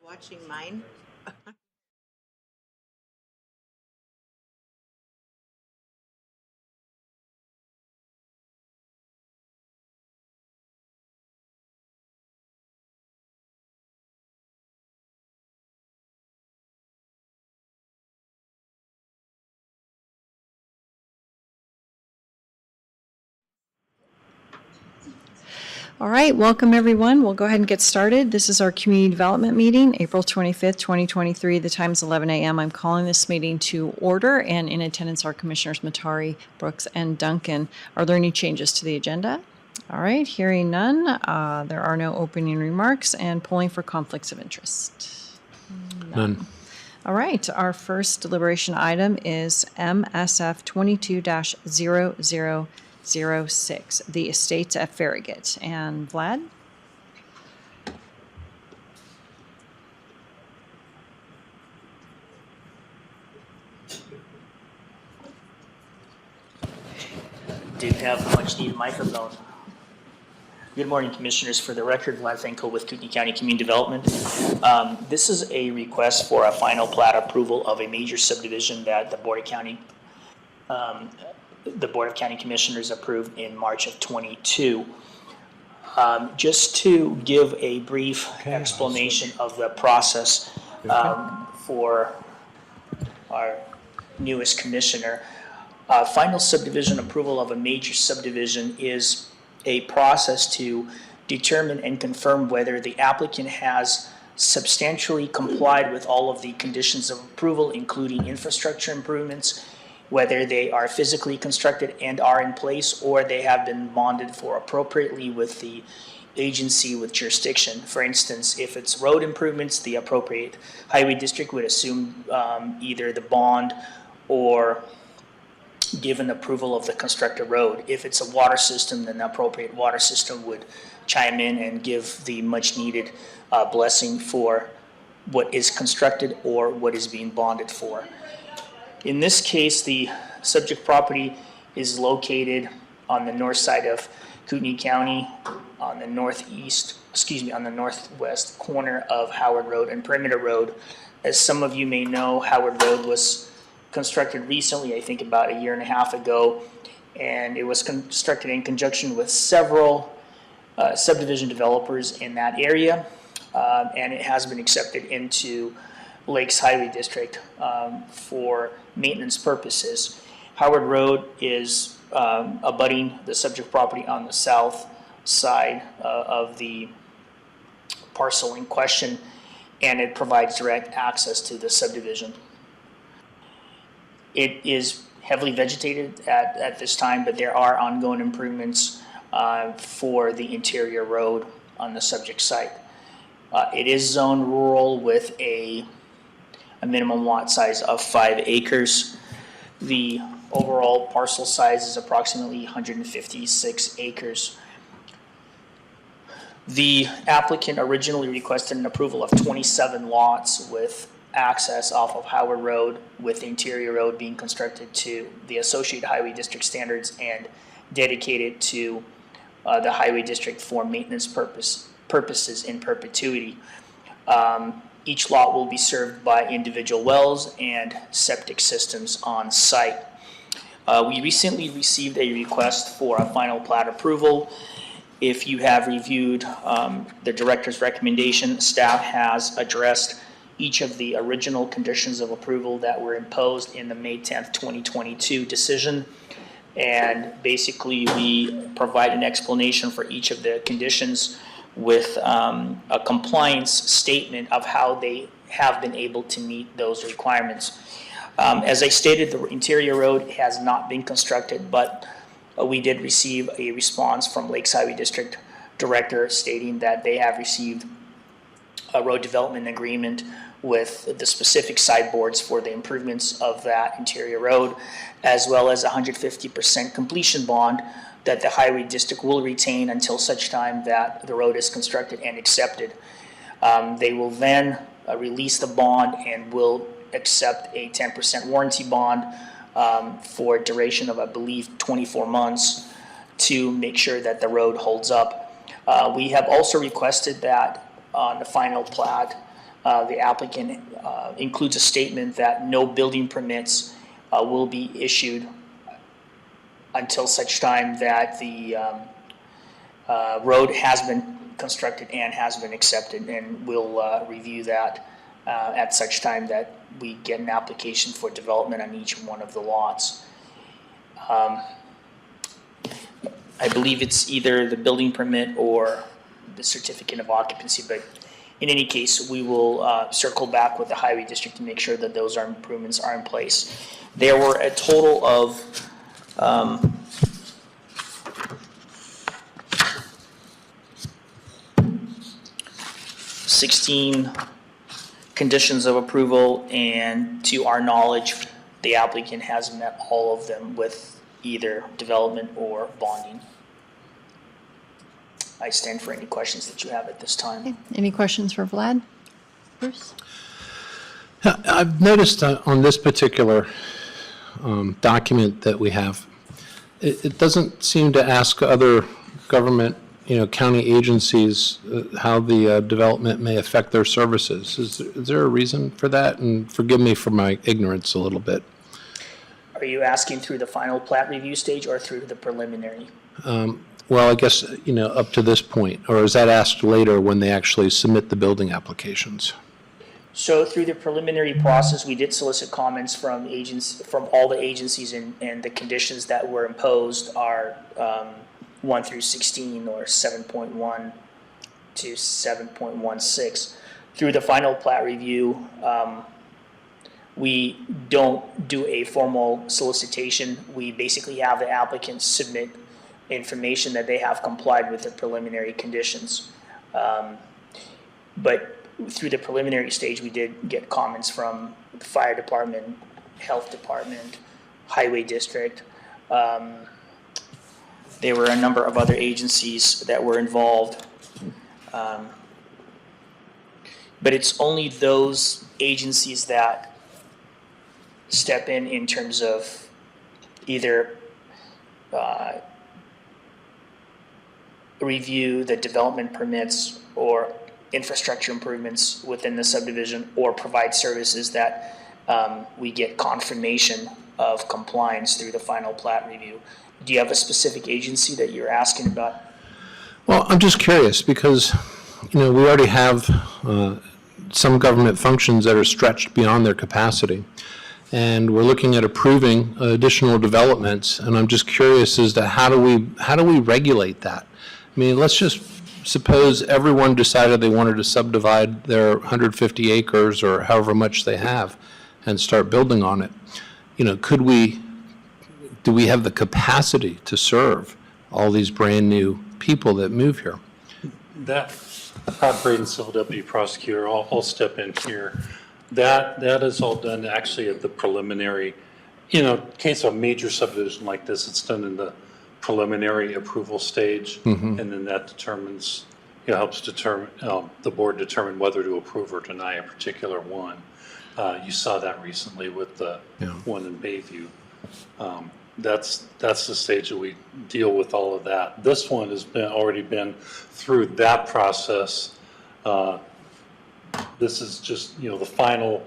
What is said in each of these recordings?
Watching mine. All right, welcome everyone. We'll go ahead and get started. This is our community development meeting, April 25th, 2023. The time is 11 a.m. I'm calling this meeting to order, and in attendance are Commissioners Matari, Brooks, and Duncan. Are there any changes to the agenda? All right, hearing none, there are no opening remarks, and polling for conflicts of interest. None. All right, our first deliberation item is MSF 22-0006, the estates at Farragut. And Vlad? Didn't have the much needed microphone. Good morning, Commissioners. For the record, Vlad Fenko with Kootenai County Community Development. This is a request for a final plat approval of a major subdivision that the Board of County Commissioners approved in March of 22. Just to give a brief explanation of the process for our newest commissioner. Final subdivision approval of a major subdivision is a process to determine and confirm whether the applicant has substantially complied with all of the conditions of approval, including infrastructure improvements, whether they are physically constructed and are in place, or they have been bonded for appropriately with the agency with jurisdiction. For instance, if it's road improvements, the appropriate highway district would assume either the bond or given approval of the constructed road. If it's a water system, then the appropriate water system would chime in and give the much needed blessing for what is constructed or what is being bonded for. In this case, the subject property is located on the north side of Kootenai County, on the northwest corner of Howard Road and Perimeter Road. As some of you may know, Howard Road was constructed recently, I think about a year and a half ago, and it was constructed in conjunction with several subdivision developers in that area, and it has been accepted into Lakes Highway District for maintenance purposes. Howard Road is abutting the subject property on the south side of the parcel in question, and it provides direct access to the subdivision. It is heavily vegetated at this time, but there are ongoing improvements for the interior road on the subject site. It is zoned rural with a minimum lot size of 5 acres. The overall parcel size is approximately 156 acres. The applicant originally requested an approval of 27 lots with access off of Howard Road, with the interior road being constructed to the associated highway district standards and dedicated to the highway district for maintenance purposes in perpetuity. Each lot will be served by individual wells and septic systems on site. We recently received a request for a final plat approval. If you have reviewed the director's recommendation, staff has addressed each of the original conditions of approval that were imposed in the May 10th, 2022 decision. And basically we provide an explanation for each of the conditions with a compliance statement of how they have been able to meet those requirements. As I stated, the interior road has not been constructed, but we did receive a response from Lakes Highway District Director stating that they have received a road development agreement with the specific sideboards for the improvements of that interior road, as well as 150% completion bond that the highway district will retain until such time that the road is constructed and accepted. They will then release the bond and will accept a 10% warranty bond for a duration of, I believe, 24 months to make sure that the road holds up. We have also requested that on the final plat, the applicant includes a statement that no building permits will be issued until such time that the road has been constructed and has been accepted, and we'll review that at such time that we get an application for development on each one of the lots. I believe it's either the building permit or the certificate of occupancy, but in any case, we will circle back with the highway district to make sure that those improvements are in place. There were a total of 16 conditions of approval, and to our knowledge, the applicant has met all of them with either development or bonding. I stand for any questions that you have at this time. Okay. Any questions for Vlad? Bruce? I've noticed on this particular document that we have, it doesn't seem to ask other government, county agencies how the development may affect their services. Is there a reason for that? And forgive me for my ignorance a little bit. Are you asking through the final plat review stage or through the preliminary? Well, I guess, up to this point, or is that asked later when they actually submit the building applications? So through the preliminary process, we did solicit comments from all the agencies, and the conditions that were imposed are 1 through 16 or 7.1 to 7.16. Through the final plat review, we don't do a formal solicitation. We basically have the applicants submit information that they have complied with the preliminary conditions. But through the preliminary stage, we did get comments from the fire department, health department, highway district. There were a number of other agencies that were involved. But it's only those agencies that step in terms of either review the development permits or infrastructure improvements within the subdivision, or provide services that we get confirmation of compliance through the final plat review. Do you have a specific agency that you're asking about? Well, I'm just curious because, we already have some government functions that are stretched beyond their capacity. And we're looking at approving additional developments, and I'm just curious as to how do we regulate that? I mean, let's just suppose everyone decided they wanted to subdivide their 150 acres or however much they have and start building on it. Do we have the capacity to serve all these brand new people that move here? That, Braden, Civil Deputy Prosecutor, I'll step in here. That is all done actually at the preliminary, in case of a major subdivision like this, it's done in the preliminary approval stage, and then that determines, helps determine, the board determine whether to approve or deny a particular one. You saw that recently with the one in Bayview. That's the stage that we deal with all of that. This one has already been through that process. This is just, the final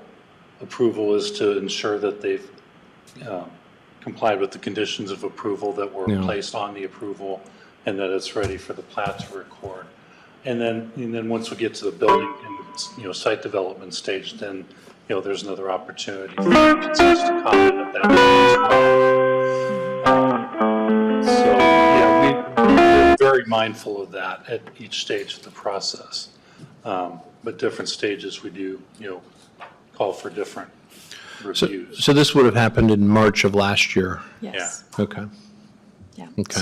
approval is to ensure that they've complied with the conditions of approval that were placed on the approval, and that it's ready for the plat to record. And then once we get to the building and site development stage, then there's another opportunity for agencies to comment at that point as well. So we're very mindful of that at each stage of the process. But different stages we do call for different reviews. So this would have happened in March of last year? Yes. Yeah. Okay. Yeah. Okay.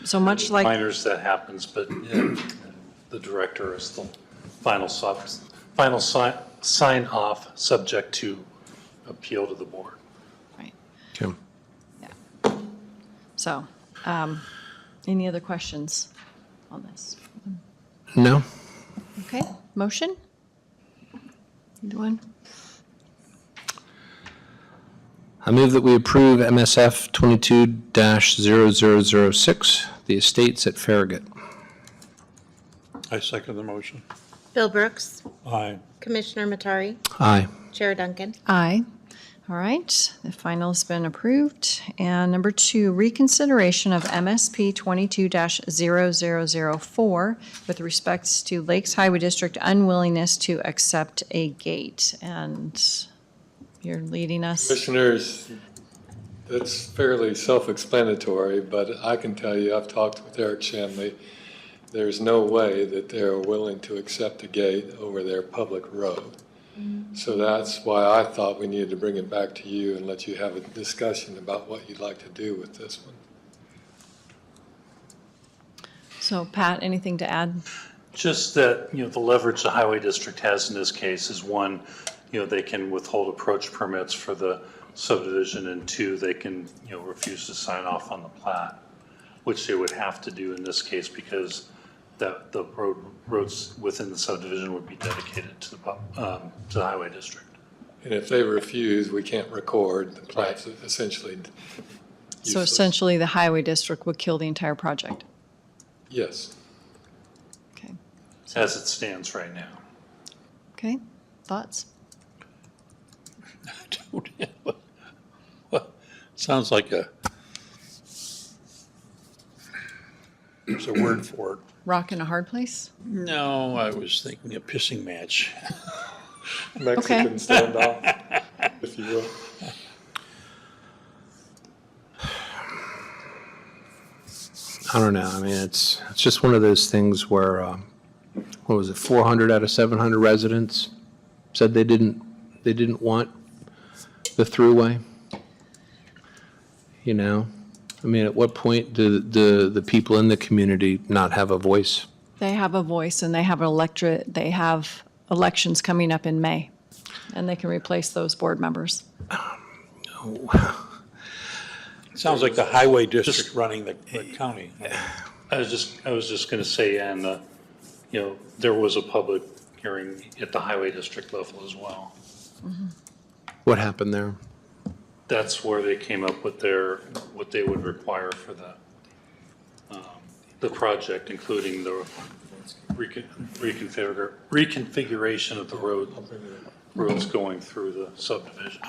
So much like. Minors that happens, but the director is the final sign off, subject to appeal to the board. Right. Okay. Yeah. So, any other questions on this? No? Okay, motion? Anyone? I move that we approve MSF 22-0006, the estates at Farragut. I second the motion. Bill Brooks, Aye. Commissioner Matari, Aye. Chair Duncan. Aye. All right, the final has been approved. And number 2, reconsideration of MSP 22-0004 with respects to Lakes Highway District unwillingness to accept a gate. And you're leading us. Commissioners, that's fairly self-explanatory, but I can tell you, I've talked with Eric Shanley. There's no way that they're willing to accept a gate over their public road. So that's why I thought we needed to bring it back to you and let you have a discussion about what you'd like to do with this one. So Pat, anything to add? Just that, the leverage the highway district has in this case is, one, they can withhold approach permits for the subdivision, and 2, they can, refuse to sign off on the plat, which they would have to do in this case because the roads within the subdivision would be dedicated to the highway district. And if they refuse, we can't record. The plat's essentially So useless. essentially, the highway district would kill the entire project. Yes. Okay. As it stands right now. Okay, thoughts? Sounds like there's a word for it. Rock in a hard place? No, I was thinking a pissing match. Mexican standoff, if you will. I don't know. I mean, it's just one of those things where, what was it, 400 out of 700 residents said they didn't want the throughway. I mean, at what point do the people in the community not have a voice? They have a voice and they have elections coming up in May, and they can replace those board members. Sounds like the highway district running the county. I was just going to say, and, there was a public hearing at the highway district level as well. What happened there? That's where they came up with what they would require for the project, including the reconfiguration of the roads going through the subdivision.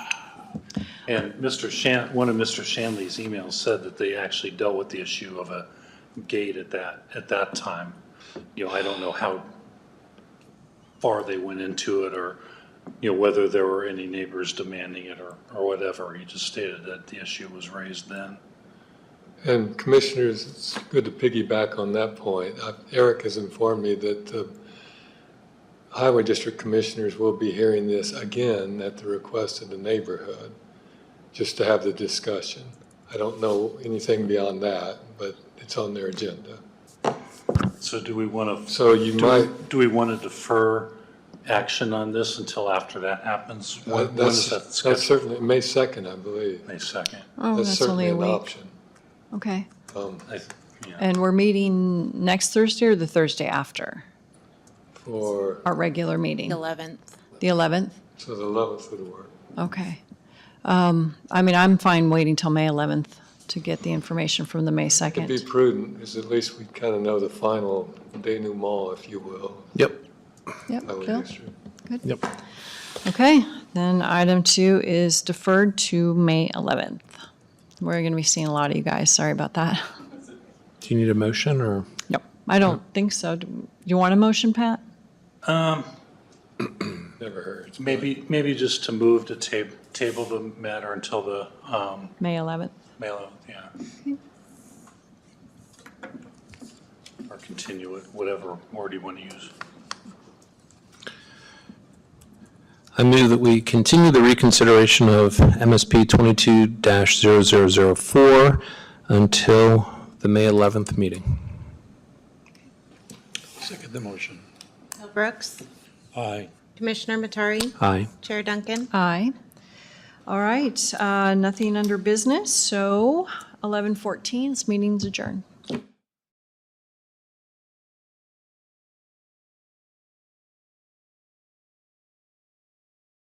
And one of Mr. Shanley's emails said that they actually dealt with the issue of a gate at that time. I don't know how far they went into it, or whether there were any neighbors demanding it or whatever. He just stated that the issue was raised then. And commissioners, it's good to piggyback on that point. Eric has informed me that the highway district commissioners will be hearing this again at the request of the neighborhood, just to have the discussion. I don't know anything beyond that, but it's on their agenda. So do we want to? So you might. Do we want to defer action on this until after that happens? When is that That's scheduled? certainly May 2nd, I believe. May 2nd. Oh, That's that's certainly only a an week. option. Okay. Yeah. And we're meeting next Thursday or the Thursday after For, our regular meeting? 11th. The 11th? so the 11th would work. Okay. I mean, I'm fine waiting till May 11th to get the information from the May To be 2nd. prudent, is at least we kind of know the final denouement, if you will. Yep. Yep, Highway Bill? district. Yep. Okay, then item 2 is deferred to May 11th. We're going to be seeing a lot of you guys. Sorry about that. Do you need a motion or? Nope, I don't think so. Do you want a motion, Pat? Never heard. Maybe just to move to table the matter until the May 11th? May 11th, yeah. Or continue it, whatever word you want to use. I move that we continue the reconsideration of MSP 22-0004 until the May 11th meeting. Second the motion. Bill Brooks, Aye. Commissioner Matari, Aye. Chair Duncan. Aye. All right, nothing under business, so 11:14, this meeting's adjourned.